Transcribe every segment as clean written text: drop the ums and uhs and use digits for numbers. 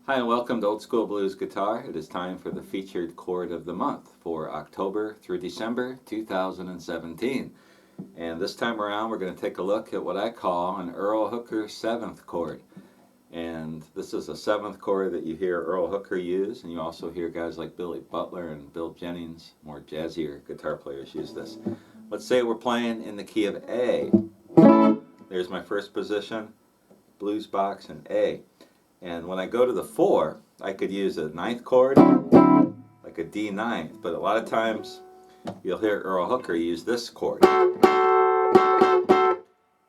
Hi and welcome to Old School Blues Guitar. It is time for the featured chord of the month for October through December 2017. And this time around we're going to take a look at what I call an Earl Hooker 7th chord. And this is a 7th chord that you hear Earl Hooker use, and you also hear guys like Billy Butler and Bill Jennings, more jazzier guitar players, use this. Let's say we're playing in the key of A. There's my first position, blues box and A. And when I go to the 4, I could use a 9th chord, like a D 9th, but a lot of times you'll hear Earl Hooker use this chord.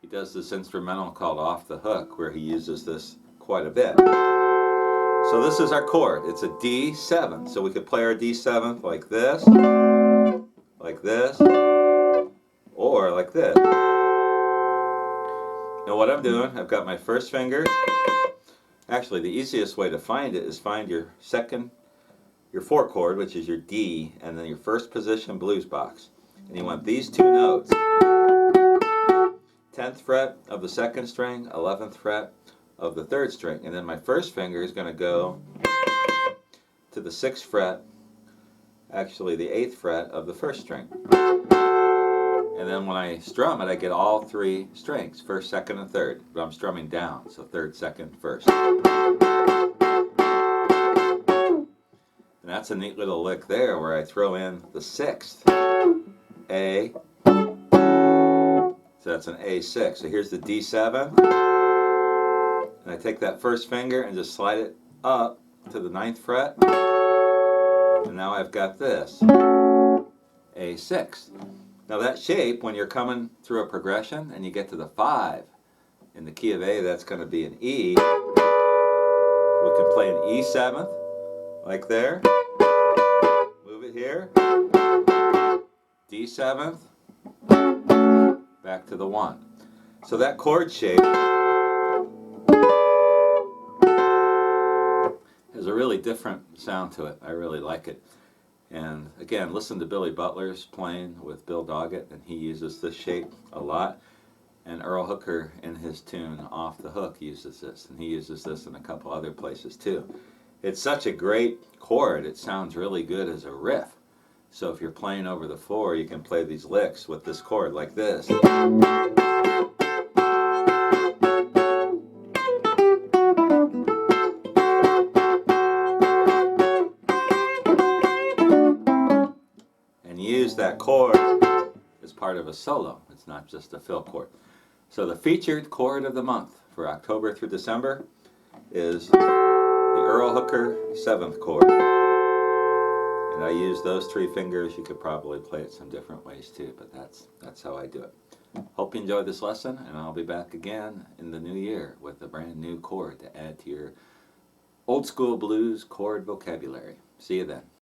He does this instrumental called Off the Hook, where he uses this quite a bit. So this is our chord. It's a D7. So we could play our D7th like this, or like this. Now what I'm doing, I've got my first finger. Actually, the easiest way to find it is find your 4 chord, which is your D, and then your first position blues box. And you want these two notes. 10th fret of the 2nd string, 11th fret of the 3rd string. And then my first finger is going to go to the 6th fret, actually the 8th fret of the 1st string. And then when I strum it, I get all 3 strings, 1st, 2nd, and 3rd. But I'm strumming down, so 3rd, 2nd, 1st. And that's a neat little lick there where I throw in the 6th. A. So that's an A6. So here's the D7. And I take that first finger and just slide it up to the 9th fret. And now I've got this. A6. Now that shape, when you're coming through a progression and you get to the 5, in the key of A, that's going to be an E. We can play an E7th, like there. Move it here. D7th, back to the 1. So that chord shape has a really different sound to it. I really like it. And again, listen to Billy Butler's playing with Bill Doggett, and he uses this shape a lot. And Earl Hooker, in his tune Off the Hook, uses this, and he uses this in a couple other places too. It's such a great chord, it sounds really good as a riff. So if you're playing over the 4, you can play these licks with this chord like this. Use that chord as part of a solo. It's not just a fill chord. So the featured chord of the month for October through December is the Earl Hooker 7th chord. And I use those 3 fingers. You could probably play it some different ways too, but that's how I do it. Hope you enjoyed this lesson, and I'll be back again in the new year with a brand new chord to add to your old school blues chord vocabulary. See you then.